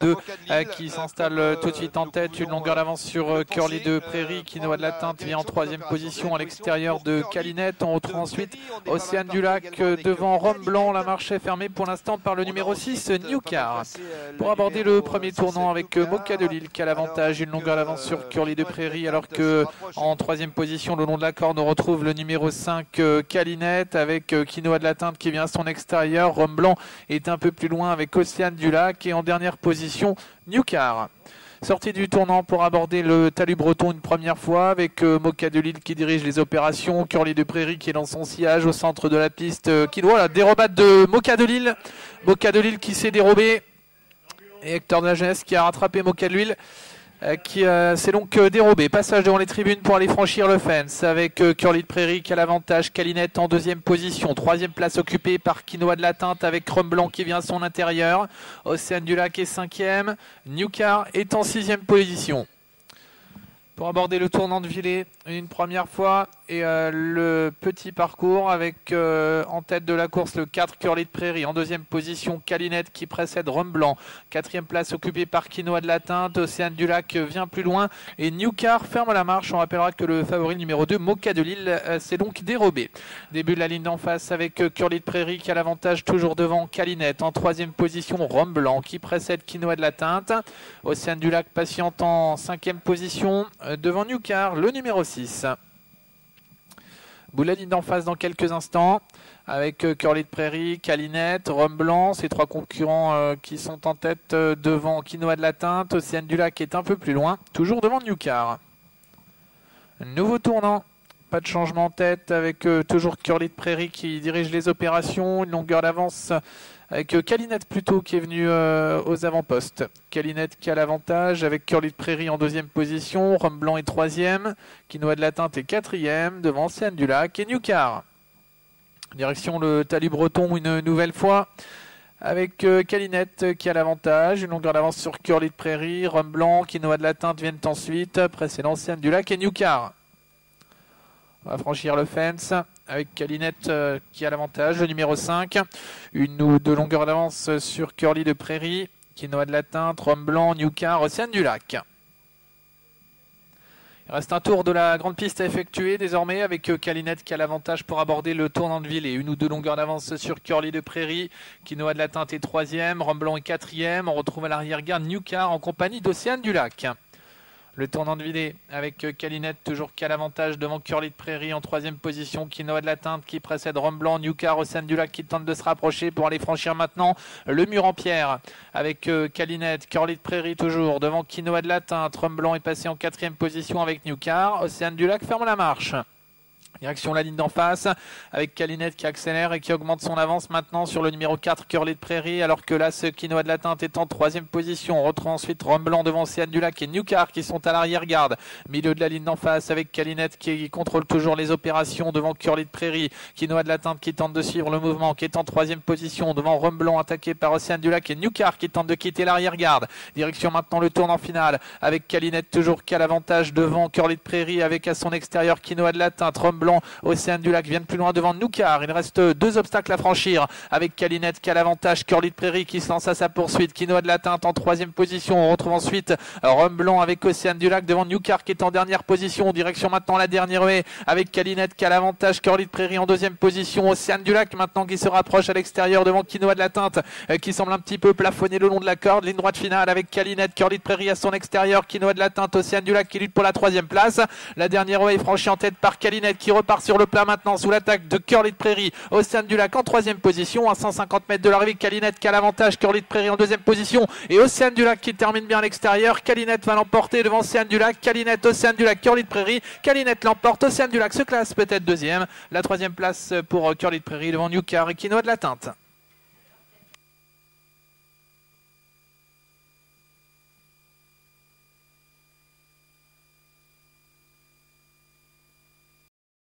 2 qui s'installe tout de suite en tête, une longueur d'avance sur Curly de Prairie. Quinoa de la Teinte vient en troisième position à l'extérieur de Calinette. On retrouve ensuite Océane du Lac devant Rhum Blanc. La marche est fermée pour l'instant par le numéro 6 New Car. Pour aborder le premier tournant avec Moka de Lille qui a l'avantage, une longueur d'avance sur Curly de Prairie, alors que en troisième position le long de la corde on retrouve le numéro 5 Calinette avec Quinoa de la Teinte qui vient à son extérieur. Rhum Blanc est un peu plus loin avec Océane du Lac et en dernière position New Car. Sortie du tournant pour aborder le talus breton une première fois avec Moka de Lille qui dirige les opérations, Curly de Prairie qui est dans son sillage au centre de la piste, qui doit la dérobade de Moka de Lille. Moka de Lille qui s'est dérobé et Hector de la Jeunesse qui a rattrapé Moka de Lille qui s'est donc dérobé. Passage devant les tribunes pour aller franchir le fence avec Curly de Prairie qui a l'avantage, Calinette en deuxième position, troisième place occupée par Quinoa de la Teinte avec Rhum Blanc qui vient à son intérieur. Océane du Lac est cinquième, New Car est en sixième position. Pour aborder le tournant de Villers une première fois et le petit parcours avec en tête de la course le 4 Curly de Prairie, en deuxième position Calinette qui précède Rhum Blanc, quatrième place occupée par Quinoa de la Teinte, Océane du Lac vient plus loin et New Car ferme la marche. On rappellera que le favori numéro 2 Moka de Lille s'est donc dérobé. Début de la ligne d'en face avec Curly de Prairie qui a l'avantage toujours devant Calinette, en troisième position Rhum Blanc qui précède Quinoa de la Teinte, Océane du Lac patiente en cinquième position devant New Car, le numéro 6. Bout de la ligne d'en face dans quelques instants avec Curly de Prairie, Calinette, Rhum Blanc, ces trois concurrents qui sont en tête devant Quinoa de la Teinte. Océane du Lac qui est un peu plus loin, toujours devant New Car. Nouveau tournant, pas de changement en tête avec toujours Curly de Prairie qui dirige les opérations, une longueur d'avance avec Calinette plutôt qui est venu aux avant-postes. Calinette qui a l'avantage avec Curly de Prairie en deuxième position, Rhum Blanc est troisième, Quinoa de la Teinte est quatrième, devant Océane du Lac et New Car. Direction le talus breton une nouvelle fois avec Calinette qui a l'avantage, une longueur d'avance sur Curly de Prairie, Rhum Blanc, Quinoa de la Teinte viennent ensuite, précédant Océane du Lac et New Car. On va franchir le fence avec Calinette qui a l'avantage, le numéro 5. Une ou deux longueurs d'avance sur Curly de Prairie, Quinoa de la Teinte, Rhum Blanc, New Car, Océane du Lac. Il reste un tour de la grande piste à effectuer désormais avec Calinette qui a l'avantage pour aborder le tournant de ville et une ou deux longueurs d'avance sur Curly de Prairie. Quinoa de la Teinte est troisième, Rhum Blanc est quatrième. On retrouve à l'arrière-garde New Car en compagnie d'Océane du Lac. Le tournant de Villers avec Calinette toujours qui a l'avantage devant Curly de Prairie en troisième position, Quinoa de la Teinte qui précède Rhum Blanc, New Car, Océane du Lac qui tente de se rapprocher pour aller franchir maintenant le mur en pierre avec Calinette, Curly de Prairie toujours devant Quinoa de la Teinte, Rhum Blanc est passé en quatrième position avec New Car, Océane du Lac ferme la marche. Direction la ligne d'en face avec Calinette qui accélère et qui augmente son avance maintenant sur le numéro 4 Curly de Prairie, alors que là ce Quinoa de la Teinte est en troisième position. On retrouve ensuite Rhum Blanc devant Océane du Lac et New Car qui sont à l'arrière-garde. Milieu de la ligne d'en face avec Calinette qui contrôle toujours les opérations devant Curly de Prairie. Quinoa de la Teinte qui tente de suivre le mouvement, qui est en troisième position devant Rhum Blanc attaqué par Océane du Lac et New Car qui tente de quitter l'arrière-garde. Direction maintenant le tournant final avec Calinette toujours qui a l'avantage devant Curly de Prairie avec à son extérieur Quinoa de la Teinte, Rhum Blanc, Océane du Lac viennent plus loin devant New Car. Il reste deux obstacles à franchir avec Calinette qui a l'avantage, Curly de Prairie qui se lance à sa poursuite, Quinoa de la Teinte en troisième position. On retrouve ensuite Rhum Blanc avec Océane du Lac devant New Car qui est en dernière position. Direction maintenant la dernière haie avec Calinette qui a l'avantage, Curly de Prairie en deuxième position, Océane du Lac maintenant qui se rapproche à l'extérieur devant Quinoa de la Teinte qui semble un petit peu plafonner le long de la corde. Ligne droite finale avec Calinette, Curly de Prairie à son extérieur, Quinoa de la Teinte, Océane du Lac qui lutte pour la troisième place. La dernière haie est franchie en tête par Calinette qui repart sur le plat maintenant sous l'attaque de Curly de Prairie. Océane du Lac en troisième position à 150 mètres de l'arrivée. Calinette qui a l'avantage, Curly de Prairie en deuxième position et Océane du Lac qui termine bien à l'extérieur. Calinette va l'emporter devant Océane du Lac. Calinette, Océane du Lac, Curly de Prairie. Calinette l'emporte, Océane du Lac se classe peut-être deuxième. La troisième place pour Curly de Prairie devant New Car et Quinoa de la Teinte.